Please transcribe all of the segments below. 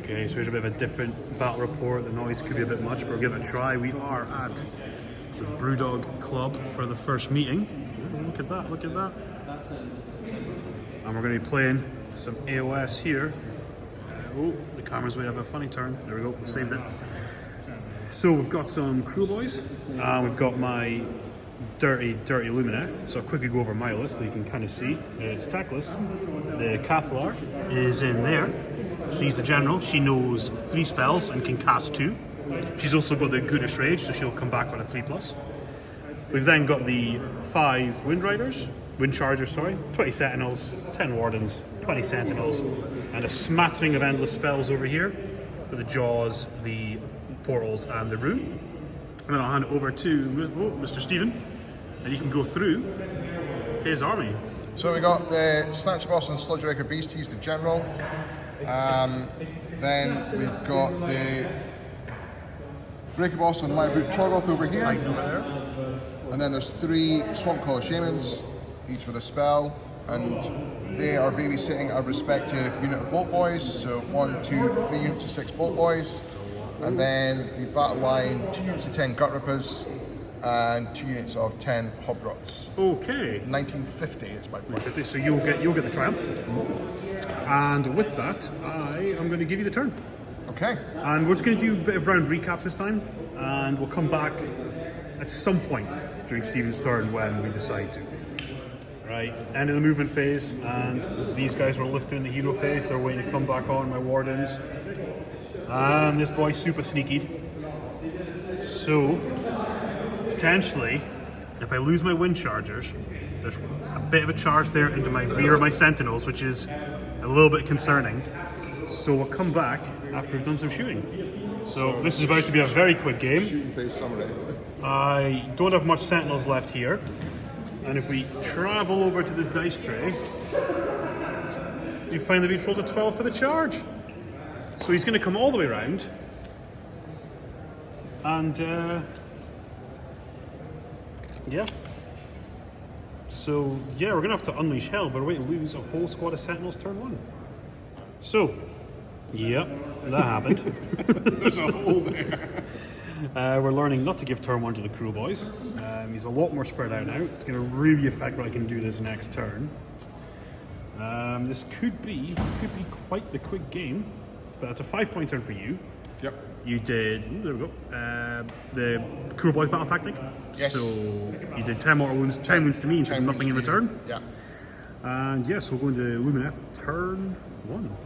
Okay, so here's a bit of a different battle report. The noise could be a bit much, but we'll give it a try. We are at the Brewdog Club for the first meeting. Ooh, look at that, look at that. And we're going to be playing some AOS here. Oh, the cameras we have a funny turn. There we go, saved it. So we've got some Kruleboyz, and we've got my dirty Lumineth. So I'll quickly go over my list so you can kind of see. It's Teclis. The Cathallar is in there. She's the general. She knows 3 spells and can cast 2. She's also got the Ghurish Rage, so she'll come back on a 3+. We've then got the 5 Windchargers, sorry, 20 Sentinels, 10 Wardens, 20 Sentinels, and a smattering of endless spells over here for the Jaws, the Portals, and the Rune. And then I'll hand it over to Mr. Stephen, and you can go through his army. So we got the Snatcher Boss and Sludgeraker Beast, he's the general. Then we've got the Breaker Boss and Light Boot Troggoth over here. And then there's 3 Swamp Caller Shamans, each with a spell, and they are babysitting a respective unit of Bolt Boys. So 1, 2, 3 units of 6 Bolt Boys. And then the Battleline, 2 units of 10 Gut Rippers, and 2 units of 10 Hobgrots. Okay. 1950 is my price. So you'll get the triumph. And with that, I am going to give you the turn. Okay. And we're just going to do a bit of round recaps this time, and we'll come back at some point during Stephen's turn when we decide to. Right, end of the movement phase, and these guys were lifted in the hero phase. They're waiting to come back on, my Wardens. And this boy's super sneaky. So, potentially, if I lose my Windchargers, there's a bit of a charge there into my rear of my Sentinels, which is a little bit concerning. So we'll come back after we've done some shooting. So this is about to be a very quick game. Shooting phase summary. I don't have much Sentinels left here. And if we travel over to this dice tray, you find that we've rolled a 12 for the charge. So he's going to come all the way around. And, yeah. So, yeah, we're going to have to unleash hell, but we're going to lose a whole squad of Sentinels turn 1. So, yep, that happened. There's a hole there. We're learning not to give turn 1 to the Kruleboyz. He's a lot more spread out now. It's going to really affect what I can do this next turn. This could be quite the quick game, but that's a 5-point turn for you. Yep. You did, there we go, the Kruleboyz battle tactic. Yes. So you did 10 mortal wounds, 10 wounds to me, and took nothing in return. Yeah. And yes, we'll go into Lumineth turn 1.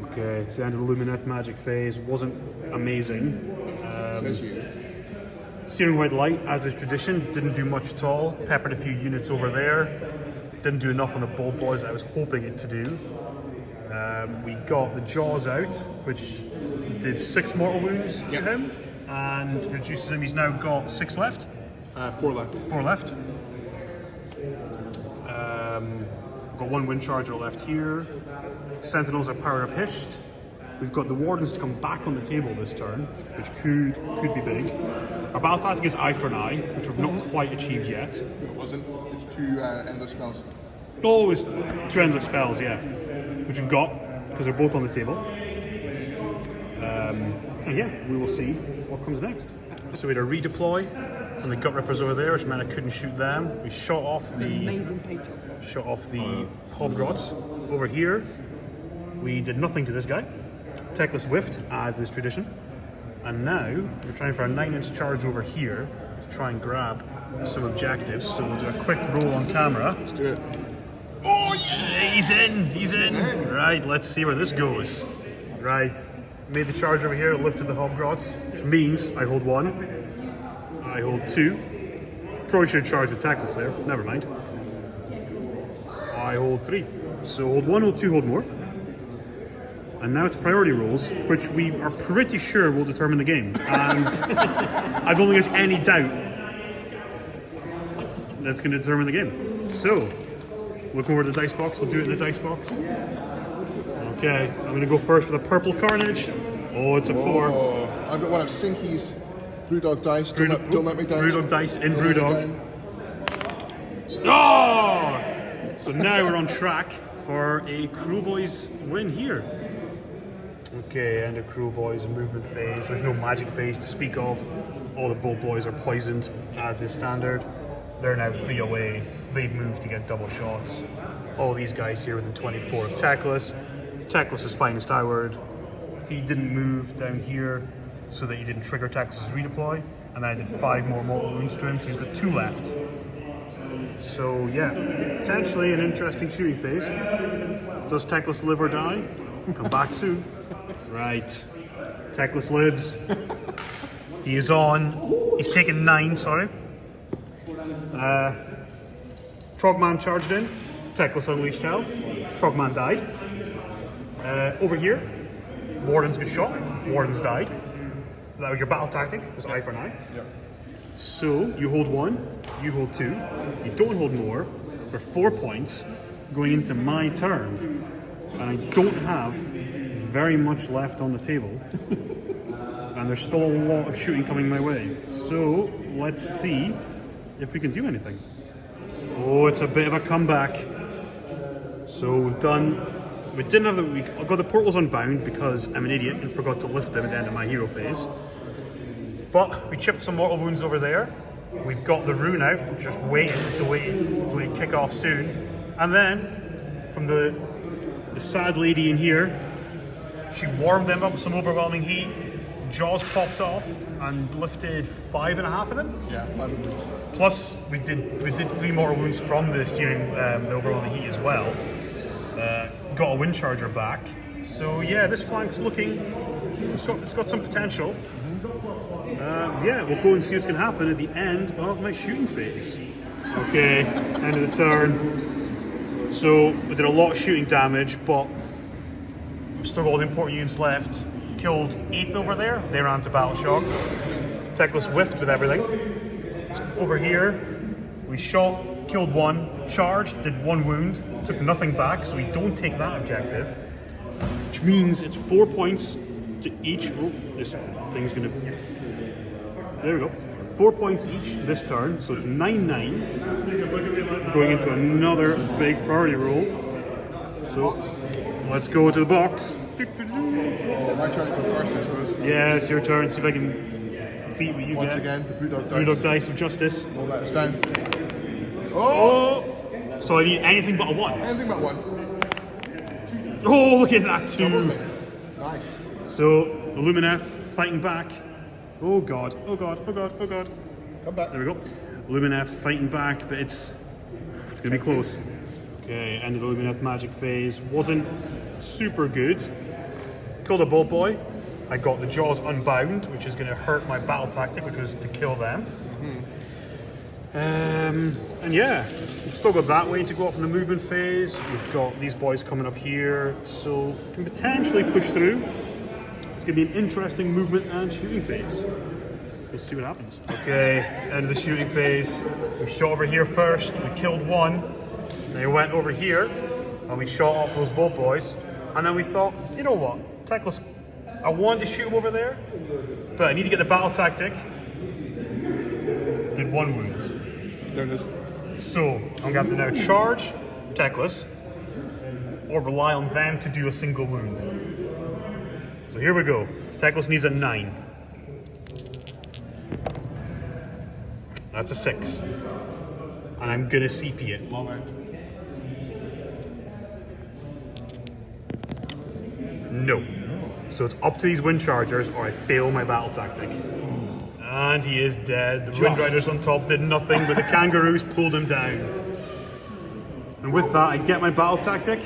Okay, it's the end of the Lumineth magic phase. Wasn't amazing. Says you. Searing White Light, as is tradition, didn't do much at all. Peppered a few units over there. Didn't do enough on the Bolt Boys I was hoping it to do. We got the Jaws out, which did 6 mortal wounds to him, and reduces him. He's now got 6 left. 4 left. 4 left. Got 1 Windcharger left here. Sentinels are power of Hysh. We've got the Wardens to come back on the table this turn, which could be big. Our battle tactic is eye for an eye, which we've not quite achieved yet. It wasn't. It's 2 endless spells. Oh, it's 2 endless spells, yeah, which we've got because they're both on the table. And yeah, we will see what comes next. So we had a redeploy, and the Gut Rippers over there, which meant I couldn't shoot them. We shot off the Hobgrots over here. We did nothing to this guy. Teclis whiffed, as is tradition. And now we're trying for a 9-inch charge over here to try and grab some objectives. So we'll do a quick roll on camera. Let's do it. Oh yeah, he's in. Right, let's see where this goes. Right, made the charge over here, lifted the Hobgrots, which means I hold 1, I hold 2. Probably should have charged with Teclis there, never mind. I hold 3. So hold 1, hold 2, hold more. And now it's priority rolls, which we are pretty sure will determine the game. And I don't think there's any doubt that's going to determine the game. So, look over the dice box, we'll do it in the dice box. Okay, I'm going to go first with a purple Carnage. Oh, it's a 4. Oh, I've got one of Sinky's Brewdog dice. Don't let me down. Brewdog dice in Brewdog. Oh! So now we're on track for a Kruleboyz win here. Okay, and the Kruleboyz movement phase. There's no magic phase to speak of. All the boys are poisoned, as is standard. They're now 3 away. They've moved to get double shots. All these guys here within 24 of Teclis. Teclis' finest hour. He didn't move down here so that he didn't trigger Teclis' redeploy. And then I did 5 more mortal wounds to him, so he's got 2 left. So yeah, potentially an interesting shooting phase. Does Teclis live or die? We'll come back soon. Right. Teclis lives. He is on. He's taken 9, sorry. Trogman charged in. Teclis unleashed hell. Trogman died. Over here, Wardens got shot. Wardens died. That was your battle tactic. It was eye for an eye. Yep. So you hold 1, you hold 2, you don't hold more for 4 points going into my turn. And I don't have very much left on the table. And there's still a lot of shooting coming my way. So let's see if we can do anything. Oh, it's a bit of a comeback. So we've done. We didn't have we got the portals unbound because I'm an idiot and forgot to lift them at the end of my hero phase. But we chipped some mortal wounds over there. We've got the rune out, just waiting to kick off soon. And then from the sad lady in here, she warmed them up with some overwhelming heat. Jaws popped off and lifted 5.5 of them. Yeah, 5 wounds. Plus, we did 3 mortal wounds from the steering, the overwhelming heat as well. Got a Windcharger back. So yeah, this flank's looking. It's got some potential. Yeah, we'll go and see what's going to happen at the end of my shooting phase. Okay, end of the turn. So we did a lot of shooting damage, but we've still got all the important units left. Killed 8 over there. They ran to battle shock. Teclis whiffed with everything. Over here, we shot, killed 1, charged, did 1 wound, took nothing back, so we don't take that objective. Which means it's 4 points to each. Oh, this thing's gonna. There we go. 4 points each this turn, so it's 9-9. Going into another big priority roll. So let's go to the box. Oh, my turn to go first, I suppose. Yeah, it's your turn. See if I can beat what you Once get. again, the Brewdog Brewdog dice of justice. We'll let us down. Oh! So I need anything but a 1. Anything but 1. Oh, look at that, 2. Nice. So, Lumineth fighting back. Oh god, oh god, oh god, oh god. Come back. There we go. Lumineth fighting back, but it's gonna be close. Okay, end of the Lumineth magic phase. Wasn't super good. Killed a bolt boy. I got the Jaws unbound, which is gonna hurt my battle tactic, which was to kill them. And yeah, we've still got that way to go off in the movement phase. We've got these boys coming up here, so we can potentially push through. It's going to be an interesting movement and shooting phase. We'll see what happens. Okay, end of the shooting phase. We shot over here first, we killed 1. Then we went over here, and we shot off those bolt boys. And then we thought, you know what, Teclis, I wanted to shoot him over there, but I need to get the battle tactic. Did 1 wound. There it is. So, I'm going to have to now charge Teclis, or rely on them to do a single wound. So here we go. Teclis needs a 9. That's a 6. And I'm going to CP it. Long out. No. So it's up to these Windchargers, or I fail my battle tactic. And he is dead. The Windriders on top did nothing, but the Kangaroos pulled him down. And with that, I get my battle tactic.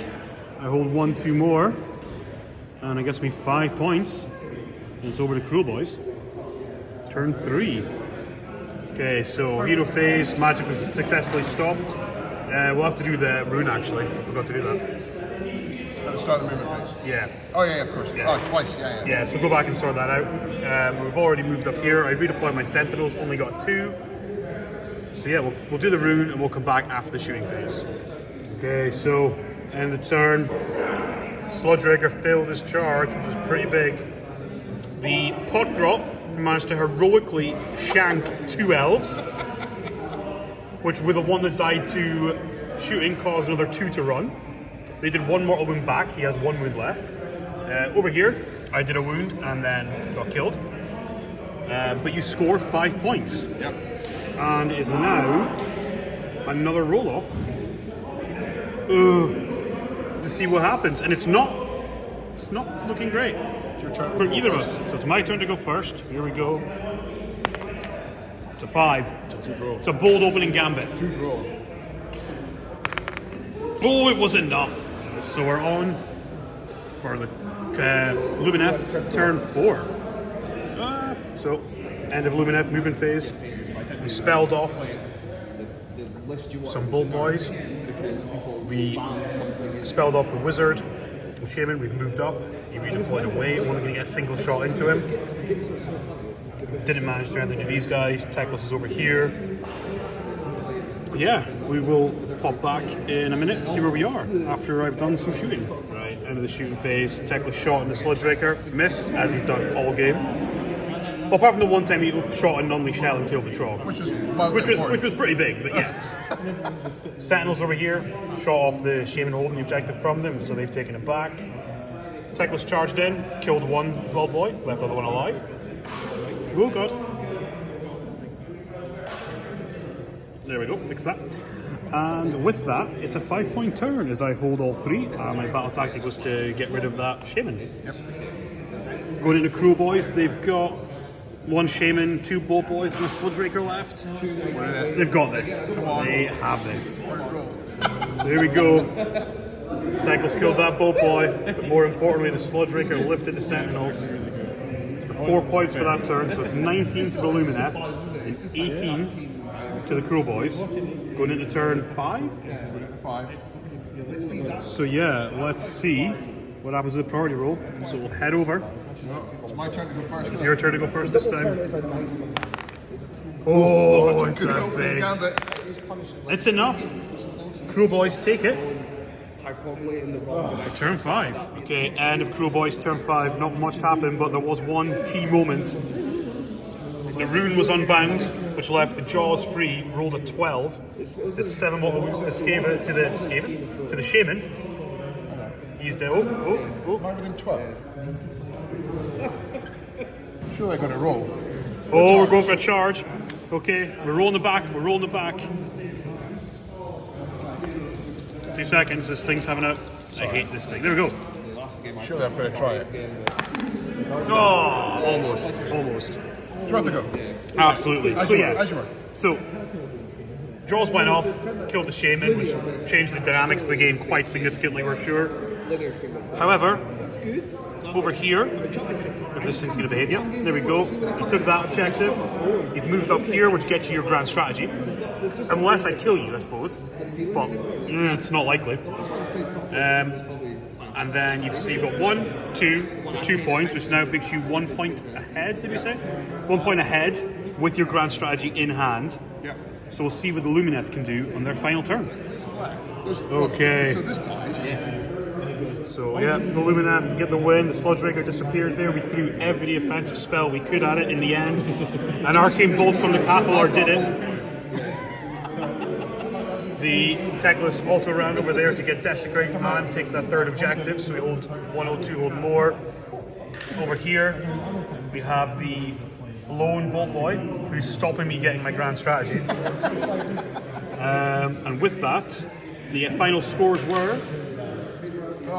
I hold 1, 2 more. And I guess me 5 points. And it's over to Kruleboyz. Turn 3. Okay, so hero phase, magic was successfully stopped. We'll have to do the rune actually. I forgot to do that. At the start of the movement phase? Yeah. Oh yeah, of course. Yeah. Oh, twice, yeah. Yeah, so go back and sort that out. We've already moved up here. I redeployed my Sentinels, only got 2. So yeah, we'll do the rune and we'll come back after the shooting phase. Okay, so end of the turn. Sludge Raker failed his charge, which was pretty big. The Potgrot managed to heroically shank 2 elves, which with the one that died to shooting caused another 2 to run. They did 1 mortal wound back, he has 1 wound left. Over here, I did a wound and then got killed. But you score 5 points. Yep. And it is now another roll-off to see what happens. And it's not looking great for either of us. So it's my turn to go first. Here we go. It's a 5. It's a bold opening gambit. Oh, it was enough. So we're on for the Lumineth turn 4. So end of Lumineth movement phase. We spelled off some Bolt-Boys. We spelled off the Wizard. The Shaman, we've moved up. He redeployed away, only going to get a single shot into him. Didn't manage to do anything to these guys. Teclis is over here. Yeah, we will pop back in a minute, see where we are after I've done some shooting. Right, end of the shooting phase. Teclis shot in the Sludge Raker, missed, as he's done all game. Well, apart from the one time he shot an Unleashed Hell and killed the Trog. Which was pretty big, but yeah. Sentinels over here, shot off the Shaman holding the objective from them, so they've taken it back. Teclis charged in, killed one Blood Boy, left the other one alive. Oh god. There we go, fix that. And with that, it's a 5-point turn as I hold all 3. My battle tactic was to get rid of that Shaman. Yep. Going into Kruleboyz, they've got 1 Shaman, 2 Bolt-Boys, and a Sludge Raker left. They've got this. They have this. So here we go. Teclis killed that Bolt-Boy, but more importantly, the Sludge Raker lifted the Sentinels. 4 points for that turn, so it's 19 to the Lumineth, and 18 to the Kruleboyz. Going into turn 5? 5. So yeah, let's see what happens to the priority roll. So we'll head over. It's my turn to go first. It's your turn to go first this time. Oh, It's a big. It's enough. Kruleboyz take it. Turn 5. Okay, end of Kruleboyz turn 5. Not much happened, but there was one key moment. The rune was unbound, which left the jaws free. Rolled a 12. Did 7 mortal wounds to the Shaman. He's dead. Oh. Am I within 12? Sure, I got a roll. Oh, we're going for a charge. Okay, we're rolling it back. 2 seconds. This thing's having a. I hate this thing. There we go. Surely I'm going to try it. Oh, almost. Try to go. Absolutely. As So you yeah. were, as you were. So jaws went off, killed the Shaman, which changed the dynamics of the game quite significantly, we're sure. However, over here, if this thing's going to behave, yeah, there we go. You took that objective. You've moved up here, which gets you your grand strategy. Unless I kill you, I suppose. But it's not likely. And then you've got 1, 2 points, which now makes you 1 point ahead, did we say? 1 point ahead with your grand strategy in hand. Yeah. So we'll see what the Lumineth can do on their final turn. Okay. So this dies. So yeah, the Lumineth get the win. The Sludge Raker disappeared there. We threw every offensive spell we could at it in the end. An Arcane Bolt from the Cathallar did it. The Teclis auto round over there to get Desecrate Command, take that 3rd objective. So we hold 102, hold more. Over here, we have the lone Bolt Boy who's stopping me getting my grand strategy. And with that, the final scores were. You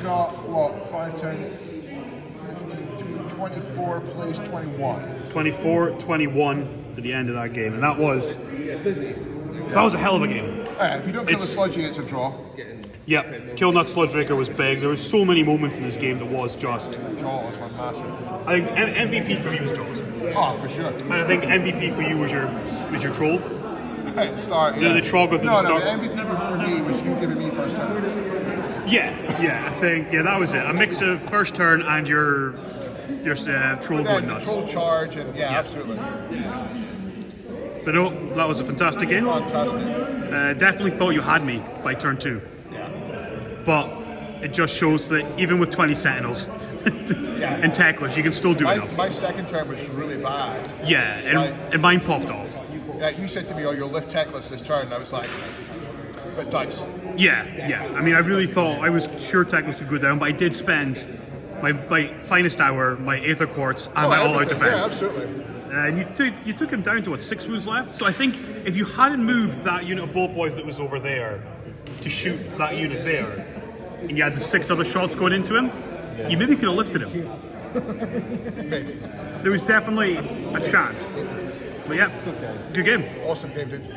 got what? 5, 10, 15, 24 plays 21. 24-21 at the end of that game, and that was a hell of a game. If you don't kill the sludgy, it's a draw. Yeah, killing that Sludge Raker was big. There were so many moments in this game that was just. Jaws were massive. I think MVP for me was Jaws, Oh, for sure. and I think MVP for you was your Troll. At start, yeah. The Trog with the start. No, the MVP for me was you giving me first turn. Yeah, I think that was it. A mix of first turn and your Troll going nuts. Troll charge and absolutely. But no, that was a fantastic game. Fantastic. Definitely thought you had me by turn 2. Yeah. But it just shows that even with 20 Sentinels and Teclis, you can still do enough. My second turn was really bad. Yeah, and mine popped off. You said to me, "Oh, you'll lift Teclis this turn," and I was like, "But dice." Yeah. I mean, I really thought, I was sure Teclis would go down, but I did spend my finest hour, my Aether Quartz, and my all-out defense. Yeah, absolutely. And you took him down to, what, 6 wounds left? So I think if you hadn't moved that unit of Boltboys that was over there to shoot that unit there, and you had the 6 other shots going into him, you maybe could have lifted him. Maybe. There was definitely a chance. But yeah, good game. Awesome game, dude.